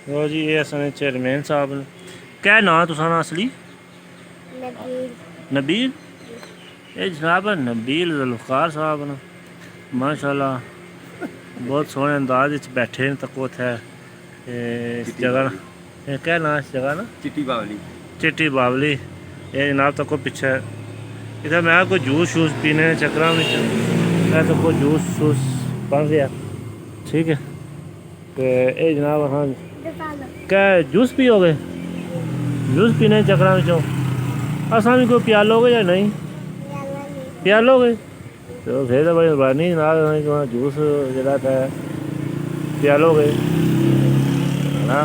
लो जी ये असां चेयरमैन साहब ने क्या नाम तुसां दा असली नबील नबील ये जनाब नबील जुल्फ़कार साहब ने माशाल्लाह बहुत सोहने अंदाज च बैठे न तको उत्थै इस जगह ये क्या नाम इस जगह ना चिट्टी बावली ये जनाब तको पिच्छे इधर मैं कोई जूस शूस पीने चक्कर में मैं तो कोई जूस शूस बन गया ठीक है तो ये जनाब हाँ क्या जूस पियोगे जूस पीने चक्कर में असा भी कोई प्यालोगे या नहीं प्यालोगे तो फिर तो बड़ी मेहरबानी जनाब जूस जरा है प्यालोगे है ना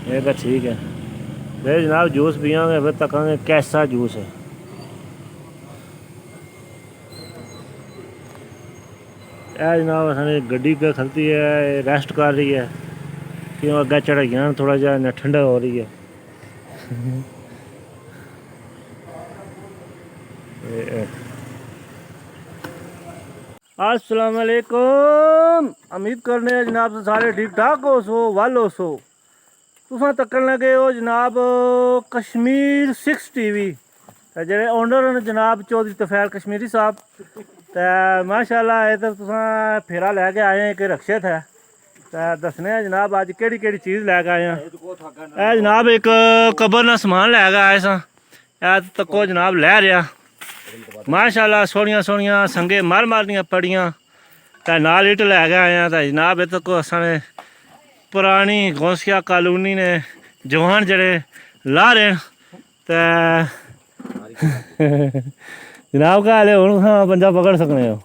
ये तो ठीक है फिर जनाब जूस पियाँगे फिर तकांगे कैसा जूस है यह जनाब असानी गड्डी पे खलती है रेस्ट कर रही है क्यों अग्गे चढ़ाइयां थोड़ा जहा ठंडा हो रही है अस्सलाम वालेकुम उम्मीद करने जनाब सारे ठीक ठाक हो सो वाल हो सो तुसां तक्कन लगे हो जनाब कश्मीर 6 टीवी जेह्ड़े ओनर न जनाब चौधरी तफैल कश्मीरी साहब तो माशाल्लाह ये तो तुसां फेरा लैके आए हैं एक रक्षित है तो दसने जनाब अज केड़ी केड़ी चीज़ लैके आए हैं ए जनाब एक कबर ना समान लैके आए सां तको जनाब लै रहा माशाल्लाह सोहनियां सोहनियां संगे मर दियां पड़ियां ते नाल इट लैके आए हैं तो जनाब इत्त को असां पुरानी गौसिया कॉलोनी ने जवान जड़े ला रहे हैं ते जनाब क्या हाल है हूँ बंदा पकड़ सकने हो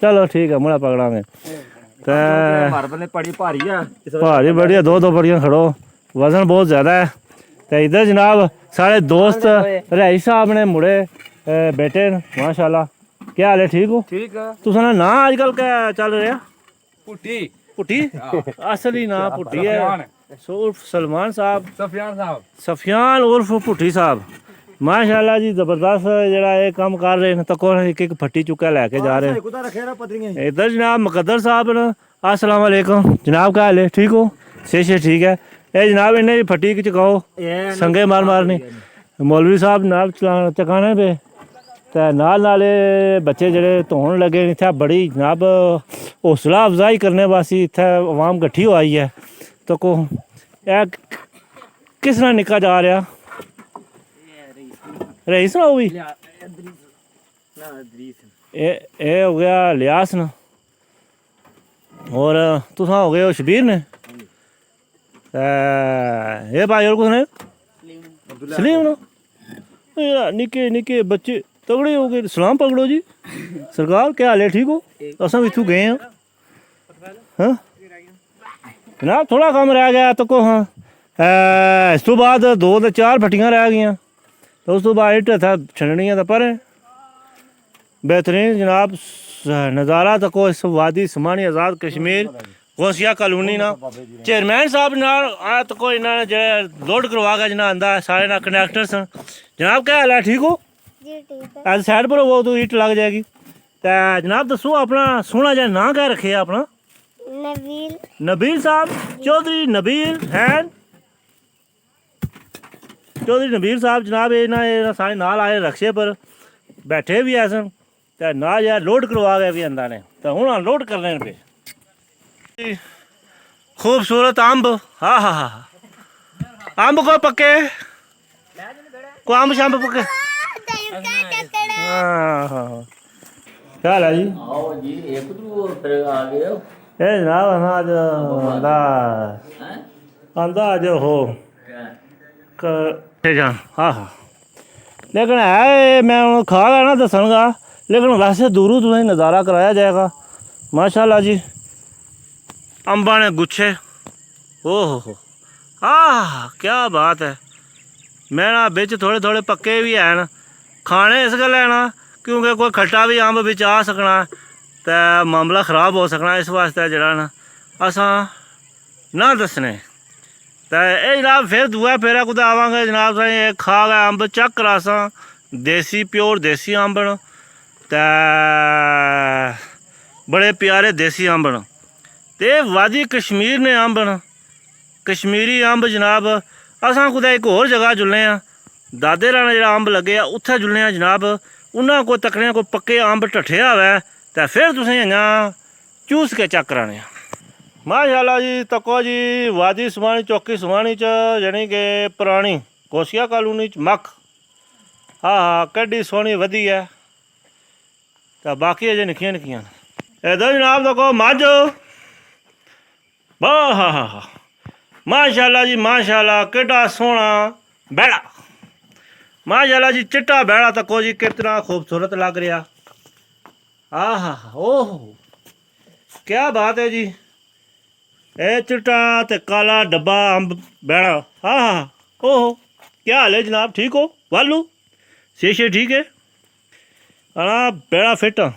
चलो ठीक है मुड़ा पकड़ांगे भारी बड़ी है दो बड़ियां खड़ो वजन बहुत ज़्यादा है तो इधर जनाब साढ़े दोस्त रईस साहब ने मुड़े बेटे न माशाल्लाह क्या हाल है ठीक हो ठीक है तुसां ना आजकल क्या चल रहा पुट्टी पुट्टी असली ना पुट्टी है उर्फ सलमान साहब सफियान उर्फ पुट्टी साहब माशाल्लाह जी जबरदस्त जरा ये काम कर रहे हैं तको एक एक फट्टी चुका लैके जा रहे हैं इधर जनाब मुकद्दर साहब न अस्सलाम वालेकुम जनाब क्या हाल है ठीक हो से ठीक है ये जनाब इन्हें भी फट्टी चुकाओ संगे मारनी मौलवी साहब नाल चकाने पे तो नाल बच्चे जड़े धोन लगे इत्थै बड़ी जनाब हौसला अफजाई करने वास्ते इत्थै अवाम कट्ठी हो आई है तो को किस नाल निका जा रहा रईस ना भी ये हो गया लियास न और तुसां हो गए हो शबीर ने ये भाई और कुछ ने सलीम ना निके निके बच्चे तगड़े हो गए सलाम पकड़ो जी सरकार क्या हाल है ठीक हो असां इत्थों गए हैं हाँ जनाब थोड़ा कम रह गया तो को हाँ इस तो बाद 2 ते 4 फट्टियां रह गई तो उस तो बाद इट था छंडनियां तो पर बेहतरीन जनाब नज़ारा तको इस वादी समानी आज़ाद कश्मीर गौसिया कॉलोनी ना चेयरमैन साहब ना तो कोई इन्होंने जो लोड करवा के जना आंदा सारे ना कनैक्टर सन जनाब क्या हाल है ठीक हो आज साइड पर हो तो ईट लग जाएगी तो जनाब दसो अपना सोहना जहा नाम क्या रखे अपना नबील नबील साहब चौधरी नबील हैं चौधरी नबील साहब जनाब ये सारे नाल आए रक्शे पर बैठे भी ऐसे तो ना यार लोड करवा के भी आंदा ने तो हूँ लोड करने पे खूबसूरत अम्ब हाँ हाँ हाँ अम्ब को पक्के को अम्ब शम्ब पक्के हाँ हाँ क्या हाल है जी आओ जी एक तो फिर आ गए हो ये जनाब आज आंदा आज हो जान हाँ हाँ लेकिन है मैं खा गया ना दसनगा लेकिन वैसे दूरों तुम्हें नज़ारा कराया जाएगा माशाल्लाह जी अम्बा ने गुच्छे ओहो क्या बात है मैं ना बिच थोड़े थोड़े पक्के भी हैं खाने इस गल्ला ना क्योंकि कोई खट्टा भी अम्ब बिच आ सकना तो मामला ख़राब हो सकना इस वास्ते जरा ना असां ना दसने तो ये जनाब फिर दूआ फेरा कुदै आवांगे जनाब खा गए अम्ब चक करासां देसी प्योर देसी अम्ब न ते बड़े प्यारे देसी अम्ब न ਤੇ ਵਾਦੀ ਕਸ਼ਮੀਰ ਨੇ ਅੰਬ न कश्मीरी अंब जनाब असां कुदै एक होर जगह जुल्ले आ दादे राना जेह्ड़ा अंब लग्गे आ उत्थै जुल्ले आ जनाब उन्हां को तकने को पक्के अंब ढट्ठे होवे ते फिर तुसें इ'यां चूस के चेक कराने माशाल्लाह जी तको जी वादी सुहानी चौकी सुहानी च जानी कि पुरानी कोसिया कॉलोनी च मक्क हाँ केड्डी सोहनी वधी है ते बाकी अजे निक्कियां निक्कियां इधर जनाब तको मझ वाह हा माशाल्लाह जी माशाल्लाह केड़ा सोहना बैड़ा माशाल्लाह जी चिट्टा बैड़ा तको जी कितना खूबसूरत लग रहा आहा ओह क्या बात है जी ए चिट्टा ते काला डब्बा अंब बैड़ा आहा ओह क्या हाल है जनाब ठीक हो वालू शीशे ठीक है हाँ बैड़ा फिट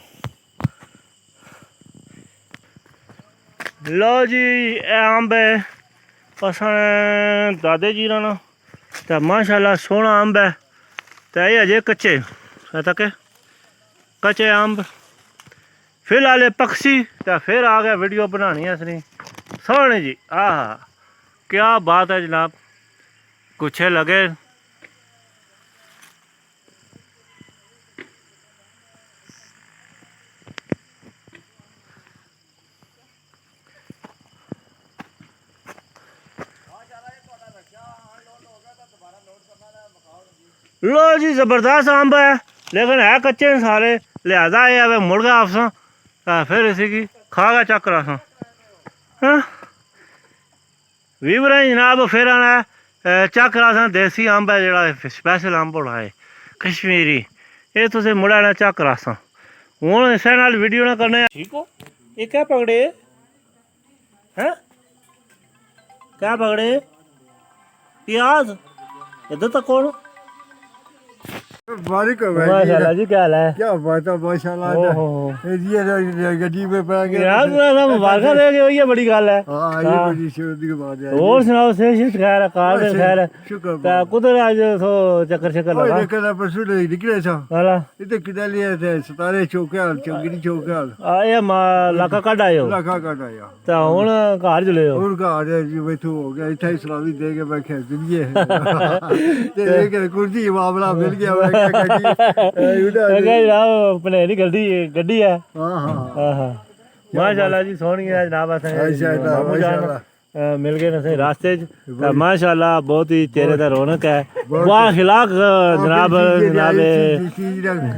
लो जी ए अंब है असां दादे जी ना तो माशाल्लाह सोहना अंब है तो ये अजे कच्चे तक कच्चे अंब फिलहाल पक्षी तो फिर आ गया वीडियो बनानी है असनी सोहनी जी आह क्या बात है जनाब कुछ लगे लो जी ज़बरदस्त अंब है लेकिन है कच्चे न सारे लिहाजा ये अब मुड़ गया आपसा फिर इसी की खा गया चक्कर असा हाँ वीवर जनाब फिर आना चक्कर असा देसी अंब है जो स्पैशल अंब होना है कश्मीरी ये तुसें मुड़ा ना चक्कर असा हूँ इस नाल वीडियो ना करने ठीक हो ये क्या पकड़े हैं क्या पकड़े प्याज इधर तक कौन बारिक माशाल्लाह जी क्या हाल है क्या बात है माशाल्लाह ये गड्डी में पा गया यार पूरा मुबारक दे गए ये बड़ी गल है हां ये बड़ी शुक्र की बात है और सुनाओ सेहत खैर काल खैर शुक्र ता कुदर आज सो चक्कर चक्कर लगा लेकिन परसों निकले था वाला इते किदा लिए थे सतारे चौकाल चंगड़ी चौकाल आ ये लाका कड आयो लाखा काटा या ता हुन घर जुले हो और का आ जी बैठो हो गया इथे सलामी दे के बैठे दुनिया ते लेकिन कुर्सी मामला मिल गया पनेरी गड्डी है हां हां माशाल्लाह जी सोहनी है जनाब मिल गए न रास्ते च माशाल्लाह बहुत ही चेहरे दा रौनक है वाह खिलाक जनाब जनाब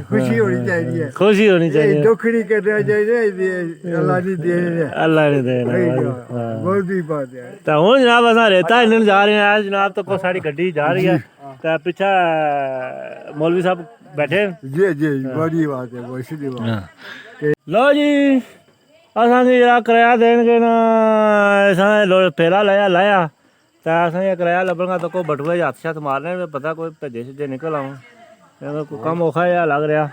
खुशी होनी चाहिए खुशी होनी चाहिए दुख नहीं करना चाहिए अल्लाह ने दे अल्लाह ने देना बहुत ही बात है तो हुन जनाब असां रेता हिलन जा रहे हैं जनाब तो साड़ी गड्डी जा रही है तो पीछे मौलवी साहब बैठे जी जी बड़ी बात है बहुत सी बात लो जी असां जरा किराया देंगे ना असां फेरा लाया तो असां किराया लभेगा तो कोई बटुए हथ शत मारने में पता कोई भजे शजे निकल आऊँ कोई कम औखा जहा लग रहा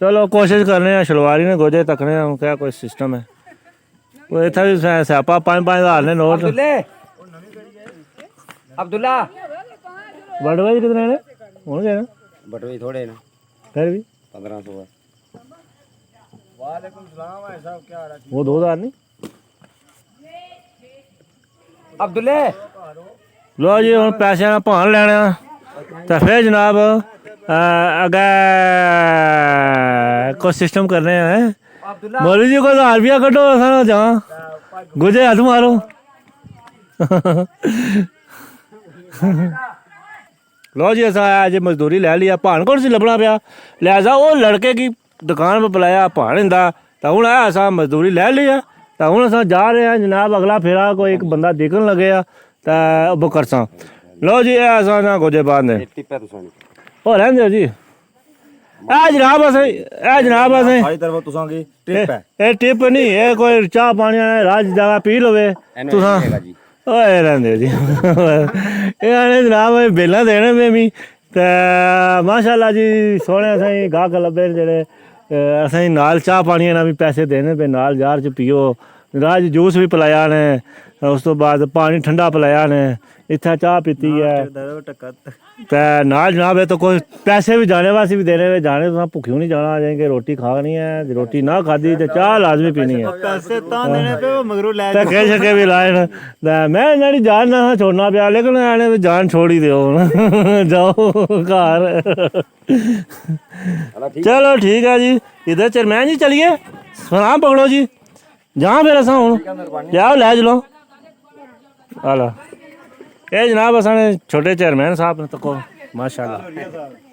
चलो कोशिश करने शलवारी ने गोजे तकने क्या कोई सिस्टम है कोई इतना भी स्यापा 5-5 हज़ार ने नोट अब्दुल्ला बटुए कितने ने होंगे ना बटवे थोड़े ना फिर भी 1500 है वालेकुम सलाम भाई साहब क्या हाल है वो 2000 नहीं अब्दुल्ले लो जी हम पैसे ना भान लेना तो फिर जनाब अगे कुछ सिस्टम करने हैं मौलवी जी को 1000 रुपया कटो असा जहाँ गुजे हथ मारो लो जी असा अज मजदूरी लै लिया भान कौन सी लभना पाया लिहाजा वो लड़के की दुकान पर बुलाया भान इंदा तो हूँ असा मजदूरी लै लिया तो हूँ अस जा रहे हैं जनाब अगला फेरा कोई एक बंदा दिखन लगे तो बुक करसा लो जी असा ना गोजे बाद ने हो रहंदे जी जनाब असें ए टिप नहीं है कोई चाह पानी राज जगह पी लवे तुसा ओए रहंदे जी एने जनाब बेला देने में मी ते माशाल्लाह जी सोहने असें गाहक लब्भे जेह्ड़े असें नाल चाह पानी ना भी पैसे देने पे नाल जार च पियो ਰਾਜ ਜੂਸ ਵੀ ਪਿਲਾਇਆ ਨੇ ਉਸ ਤੋਂ ਬਾਅਦ ਪਾਣੀ ਠੰਡਾ ਪਿਲਾਇਆ ਨੇ ਇੱਥੇ ਚਾਹ ਪੀਤੀ ਹੈ ਤੇ ਨਾਲ ਜਨਾਬ ਇਹ ਤਾਂ ਕੋਈ ਪੈਸੇ ਵੀ ਜਾਣੇ ਵਾਸਤੇ ਵੀ ਦੇਣੇ ਵੇ ਜਾਣੇ तो भुखियों नहीं जाना आ जाएंगे रोटी खानी है रोटी ना खाधी तो चाह लाजमी पीनी है पैसे ਤਾਂ ਦੇਣੇ ਪਏ ਮਗਰੋਂ ਲੈ ਤੇ ਕਹਿ ਸਕੇ ਵੀ ਲਾਇਨ ਮੈਂ ਇਹਨਾਂ ਦੀ ਜਾਨ ਨਾ ਛੋੜਨਾ ਪਿਆ ਲੇਕਿਨ ਇਹਨੇ ਵੀ ਜਾਨ ਛੋੜੀ ਦਿਓ ਹੁਣ ਜਾਓ ਘਰ चलो ठीक है जी इधर चेयरमैन जी चलिए सलाम पकड़ो जी जहाँ फिर असा हूँ जाओ लै चलो हेलो ये जनाब असां छोटे चेयरमैन साहब ने तको माशाल्लाह